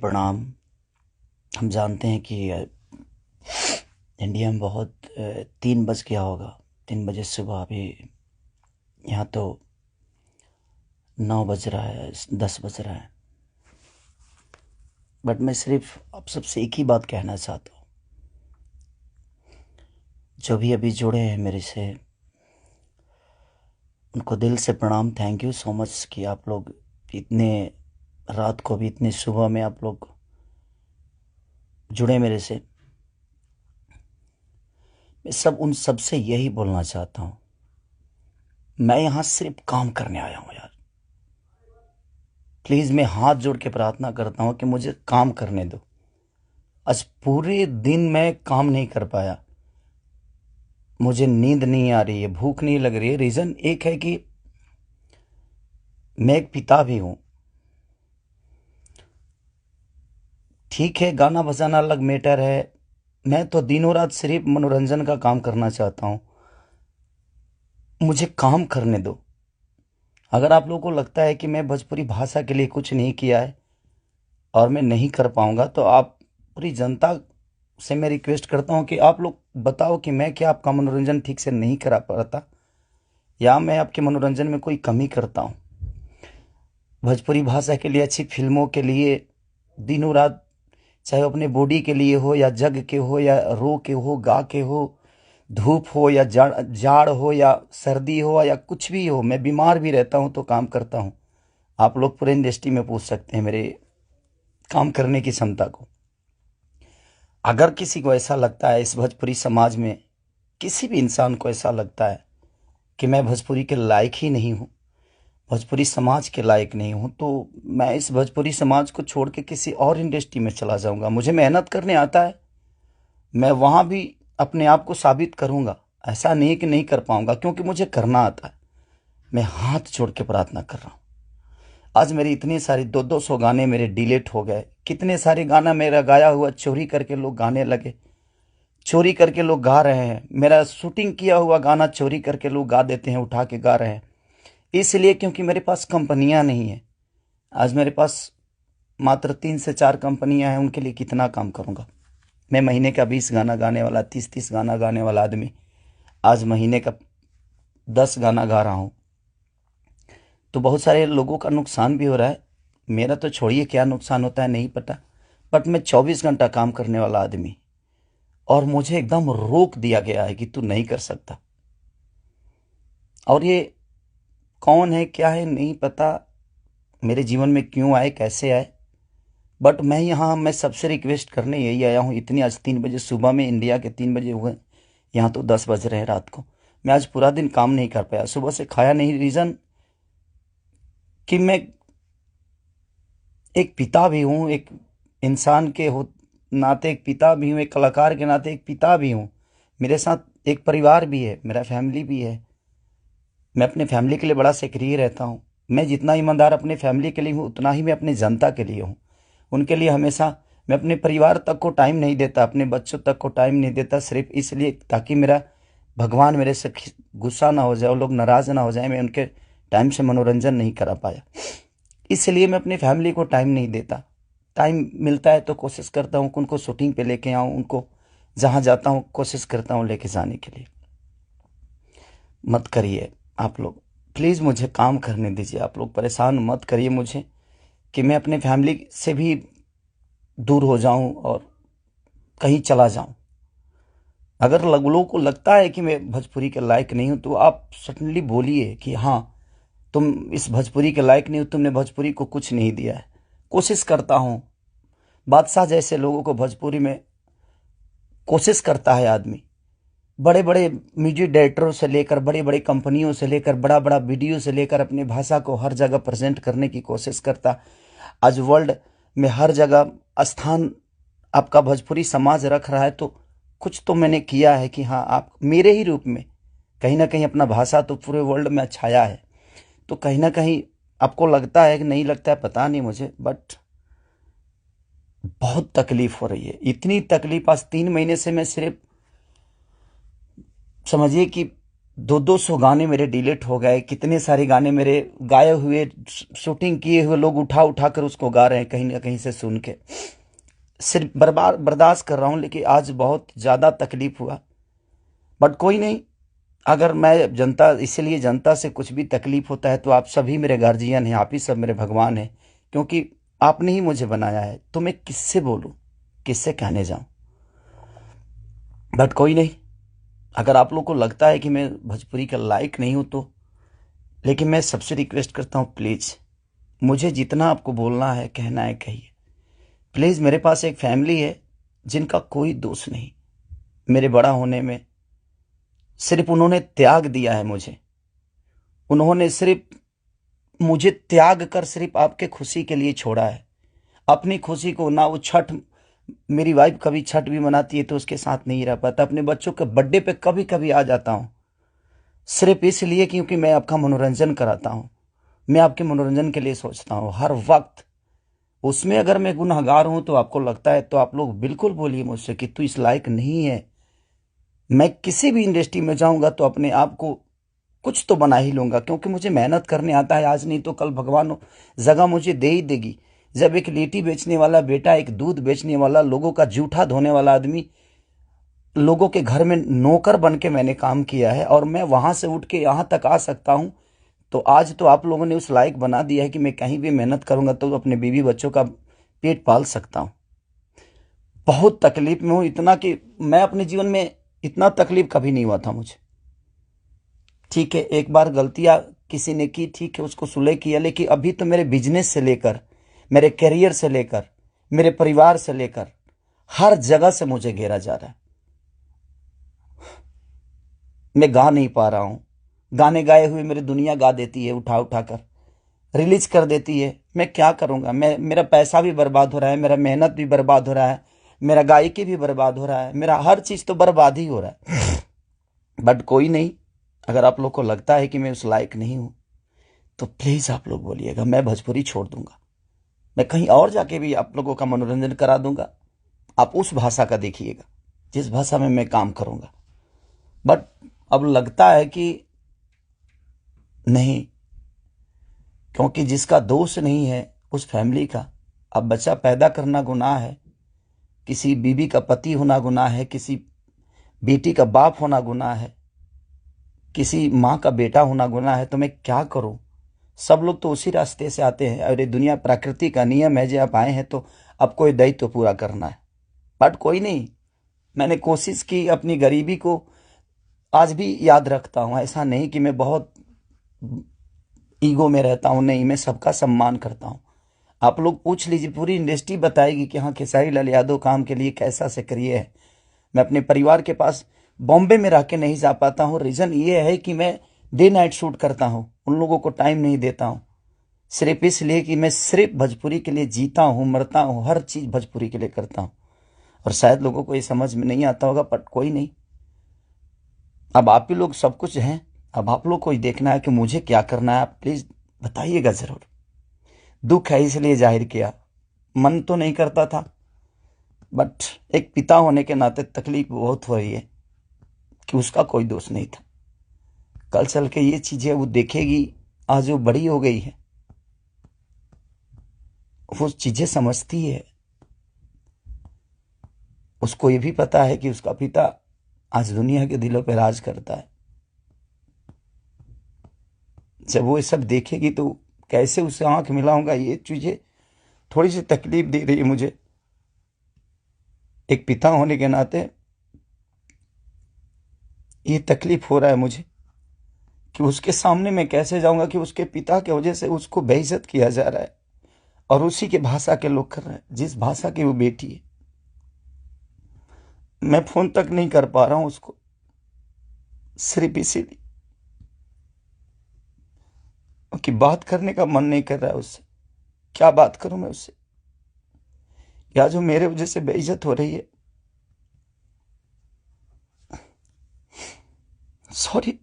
प्रणाम। हम जानते हैं कि इंडिया में बहुत 3 बज गया होगा। 3 बजे सुबह। अभी यहाँ तो 9 बज रहा है, 10 बज रहा है। बट मैं सिर्फ आप सबसे एक ही बात कहना चाहता हूँ। जो भी अभी जुड़े हैं मेरे से, उनको दिल से प्रणाम। थैंक यू सो मच कि आप लोग इतने रात को भी, इतने सुबह में आप लोग जुड़े मेरे से। मैं उन सब से यही बोलना चाहता हूँ, मैं यहाँ सिर्फ काम करने आया हूँ यार। प्लीज़ मैं हाथ जोड़ के प्रार्थना करता हूँ कि मुझे काम करने दो। आज पूरे दिन मैं काम नहीं कर पाया। मुझे नींद नहीं आ रही है, भूख नहीं लग रही है। रीज़न एक है कि मैं एक पिता भी हूँ। ठीक है, गाना बजाना अलग मैटर है। मैं तो दिनों रात सिर्फ मनोरंजन का काम करना चाहता हूँ। मुझे काम करने दो। अगर आप लोगों को लगता है कि मैं भोजपुरी भाषा के लिए कुछ नहीं किया है और मैं नहीं कर पाऊंगा, तो आप पूरी जनता से मैं रिक्वेस्ट करता हूं कि आप लोग बताओ कि मैं क्या आपका मनोरंजन ठीक से नहीं करा पाता, या मैं आपके मनोरंजन में कोई कमी करता हूं। भोजपुरी भाषा के लिए, अच्छी फिल्मों के लिए दिनों रात, चाहे वो अपने बॉडी के लिए हो या जग के हो या रो के हो, गा के हो, धूप हो या जाड़ जाड़ हो या सर्दी हो या कुछ भी हो, मैं बीमार भी रहता हूं तो काम करता हूं। आप लोग पूरे इंडस्ट्री में पूछ सकते हैं मेरे काम करने की क्षमता को। अगर किसी को ऐसा लगता है, इस भोजपुरी समाज में किसी भी इंसान को ऐसा लगता है कि मैं भोजपुरी के लायक ही नहीं हूँ, भोजपुरी समाज के लायक नहीं हूँ, तो मैं इस भोजपुरी समाज को छोड़ के किसी और इंडस्ट्री में चला जाऊंगा। मुझे मेहनत करने आता है, मैं वहाँ भी अपने आप को साबित करूंगा। ऐसा नहीं कि नहीं कर पाऊंगा, क्योंकि मुझे करना आता है। मैं हाथ जोड़ के प्रार्थना कर रहा हूँ। आज मेरी इतनी सारी 200 गाने मेरे डिलीट हो गए। कितने सारे गाना मेरा गाया हुआ चोरी करके लोग गाने लगे, चोरी करके लोग गा रहे हैं। मेरा शूटिंग किया हुआ गाना चोरी करके लोग गा देते हैं, उठा के गा रहे हैं। इसलिए क्योंकि मेरे पास कंपनियां नहीं है। आज मेरे पास मात्र 3 से 4 कंपनियां हैं, उनके लिए कितना काम करूंगा मैं। महीने का 20 गाना गाने वाला, 30 गाना गाने वाला आदमी आज महीने का 10 गाना गा रहा हूं। तो बहुत सारे लोगों का नुकसान भी हो रहा है। मेरा तो छोड़िए, क्या नुकसान होता है नहीं पता। बट मैं 24 घंटा काम करने वाला आदमी, और मुझे एकदम रोक दिया गया है कि तू नहीं कर सकता। और ये कौन है, क्या है, नहीं पता। मेरे जीवन में क्यों आए, कैसे आए। बट मैं सबसे रिक्वेस्ट करने यही आया हूँ। इतनी आज 3 बजे सुबह में, इंडिया के 3 बजे हुए, यहाँ तो 10 बज रहे हैं रात को। मैं आज पूरा दिन काम नहीं कर पाया, सुबह से खाया नहीं। रीज़न कि मैं एक पिता भी हूँ, एक इंसान के हो नाते एक पिता भी हूँ, एक कलाकार के नाते एक पिता भी हूँ। मेरे साथ एक परिवार भी है, मेरा फैमिली भी है। मैं अपने फैमिली के लिए बड़ा सक्रिय रहता हूँ। मैं जितना ईमानदार अपने फैमिली के लिए हूँ, उतना ही मैं अपने जनता के लिए हूँ। उनके लिए हमेशा मैं अपने परिवार तक को टाइम नहीं देता, अपने बच्चों तक को टाइम नहीं देता, सिर्फ इसलिए ताकि मेरा भगवान मेरे से गुस्सा ना हो जाए, वो लोग नाराज ना हो जाए। मैं उनके टाइम से मनोरंजन नहीं करा पाया, इसलिए मैं अपनी फैमिली को टाइम नहीं देता। टाइम मिलता है तो कोशिश करता हूँ कि उनको शूटिंग पे लेके आऊँ, उनको जहाँ जाता हूँ कोशिश करता हूँ लेके जाने के लिए। मत करिए आप लोग, प्लीज़ मुझे काम करने दीजिए। आप लोग परेशान मत करिए मुझे कि मैं अपने फैमिली से भी दूर हो जाऊं और कहीं चला जाऊं। अगर लोगों को लगता है कि मैं भोजपुरी के लायक नहीं हूं, तो आप सडनली बोलिए कि हाँ, तुम इस भोजपुरी के लायक नहीं हो, तुमने भोजपुरी को कुछ नहीं दिया है। कोशिश करता हूं। बादशाह जैसे लोगों को भोजपुरी में कोशिश करता है आदमी। बड़े बड़े म्यूजिक डायरेक्टरों से लेकर, बड़े बड़े कंपनियों से लेकर, बड़ा बड़ा वीडियो से लेकर अपनी भाषा को हर जगह प्रेजेंट करने की कोशिश करता। आज वर्ल्ड में हर जगह स्थान आपका भोजपुरी समाज रख रहा है, तो कुछ तो मैंने किया है कि हाँ, आप मेरे ही रूप में कहीं ना कहीं अपना भाषा तो पूरे वर्ल्ड में छाया है। तो कहीं ना कहीं आपको लगता है कि नहीं लगता है, पता नहीं मुझे, बट बहुत तकलीफ हो रही है। इतनी तकलीफ आज 3 महीने से मैं सिर्फ समझिए कि 200 गाने मेरे डिलीट हो गए, कितने सारे गाने मेरे गाए हुए, शूटिंग किए हुए लोग उठा उठा कर उसको गा रहे हैं कहीं ना कहीं से सुन के। सिर्फ बर्बाद बर्दाश्त कर रहा हूँ, लेकिन आज बहुत ज़्यादा तकलीफ हुआ। बट कोई नहीं, अगर मैं जनता, इसीलिए जनता से कुछ भी तकलीफ होता है तो आप सभी मेरे गार्जियन हैं, आप ही सब मेरे भगवान हैं, क्योंकि आपने ही मुझे बनाया है। तो मैं किससे बोलूं, किससे कहने जाऊं। बट कोई नहीं, अगर आप लोग को लगता है कि मैं भोजपुरी का लायक नहीं हूं तो, लेकिन मैं सबसे रिक्वेस्ट करता हूं, प्लीज़ मुझे जितना आपको बोलना है, कहना है, कहिए प्लीज़। मेरे पास एक फैमिली है जिनका कोई दोष नहीं मेरे बड़ा होने में। सिर्फ उन्होंने त्याग दिया है मुझे, उन्होंने सिर्फ मुझे त्याग कर सिर्फ आपके खुशी के लिए छोड़ा है। अपनी खुशी को ना, वो छठ, मेरी वाइफ कभी छठ भी मनाती है तो उसके साथ नहीं रह पाता। अपने बच्चों के बर्थडे पे कभी कभी आ जाता हूँ, सिर्फ इसलिए क्योंकि मैं आपका मनोरंजन कराता हूँ। मैं आपके मनोरंजन के लिए सोचता हूँ हर वक्त। उसमें अगर मैं गुनहगार हूं तो आपको लगता है तो आप लोग बिल्कुल बोलिए मुझसे कि तू इस लायक नहीं है। मैं किसी भी इंडस्ट्री में जाऊंगा तो अपने आप को कुछ तो बना ही लूंगा, क्योंकि मुझे मेहनत करने आता है। आज नहीं तो कल भगवान जगह मुझे दे ही देगी। जब एक लिट्टी बेचने वाला बेटा, एक दूध बेचने वाला, लोगों का जूठा धोने वाला आदमी, लोगों के घर में नौकर बन के मैंने काम किया है और मैं वहां से उठ के यहां तक आ सकता हूं, तो आज तो आप लोगों ने उस लायक बना दिया है कि मैं कहीं भी मेहनत करूंगा तो अपने बीवी बच्चों का पेट पाल सकता हूं। बहुत तकलीफ में हूं, इतना कि मैं अपने जीवन में इतना तकलीफ कभी नहीं हुआ था मुझे। ठीक है, एक बार गलतियां किसी ने की, ठीक है, उसको सुलह किया, लेकिन अभी तो मेरे बिजनेस से लेकर, मेरे करियर से लेकर, मेरे परिवार से लेकर हर जगह से मुझे घेरा जा रहा है। मैं गा नहीं पा रहा हूं। गाने गाए हुए मेरी दुनिया गा देती है, उठा उठा कर रिलीज कर देती है। मैं क्या करूंगा, मेरा पैसा भी बर्बाद हो रहा है, मेरा मेहनत भी बर्बाद हो रहा है, मेरा गायकी भी बर्बाद हो रहा है, मेरा हर चीज तो बर्बाद ही हो रहा है। बट कोई नहीं, अगर आप लोग को लगता है कि मैं उस लायक नहीं हूं तो प्लीज आप लोग बोलिएगा, मैं भोजपुरी छोड़ दूंगा। मैं कहीं और जाके भी आप लोगों का मनोरंजन करा दूंगा। आप उस भाषा का देखिएगा जिस भाषा में मैं काम करूंगा। बट अब लगता है कि नहीं, क्योंकि जिसका दोष नहीं है उस फैमिली का, अब बच्चा पैदा करना गुनाह है, किसी बीवी का पति होना गुनाह है, किसी बेटी का बाप होना गुनाह है, किसी माँ का बेटा होना गुनाह है, तो मैं क्या करूं। सब लोग तो उसी रास्ते से आते हैं और ये दुनिया प्रकृति का नियम है, जो आप आए हैं तो आपको ये दायित्व तो पूरा करना है। बट कोई नहीं, मैंने कोशिश की, अपनी गरीबी को आज भी याद रखता हूं। ऐसा नहीं कि मैं बहुत ईगो में रहता हूं, नहीं, मैं सबका सम्मान करता हूं। आप लोग पूछ लीजिए, पूरी इंडस्ट्री बताएगी कि हाँ, खेसारी लाल यादव काम के लिए कैसा सक्रिय है। मैं अपने परिवार के पास बॉम्बे में रह के नहीं जा पाता हूँ। रीज़न ये है कि मैं डे नाइट शूट करता हूँ, उन लोगों को टाइम नहीं देता हूँ, सिर्फ इसलिए कि मैं सिर्फ भोजपुरी के लिए जीता हूँ, मरता हूँ, हर चीज़ भोजपुरी के लिए करता हूँ। और शायद लोगों को ये समझ में नहीं आता होगा, बट कोई नहीं, अब आप ही लोग सब कुछ हैं। अब आप लोग को ही देखना है कि मुझे क्या करना है। आप प्लीज़ बताइएगा ज़रूर। दुख है इसलिए जाहिर किया, मन तो नहीं करता था, बट एक पिता होने के नाते तकलीफ बहुत हो रही है कि उसका कोई दोष नहीं था। कल चल के ये चीजें वो देखेगी, आज वो बड़ी हो गई है, वो चीजें समझती है। उसको ये भी पता है कि उसका पिता आज दुनिया के दिलों पर राज करता है। जब वो ये सब देखेगी तो कैसे उससे आंख मिलाऊंगा, ये चीजें थोड़ी सी तकलीफ दे रही है मुझे। एक पिता होने के नाते ये तकलीफ हो रहा है मुझे कि उसके सामने मैं कैसे जाऊंगा कि उसके पिता की वजह से उसको बेइज्जत किया जा रहा है और उसी के भाषा के लोग कर रहे हैं, जिस भाषा की वो बेटी है। मैं फोन तक नहीं कर पा रहा हूं उसको, सिर्फ इसीलिए कि बात करने का मन नहीं कर रहा है उससे। क्या बात करूं मैं उससे, या जो मेरे वजह से बेइज्जत हो रही है। सॉरी।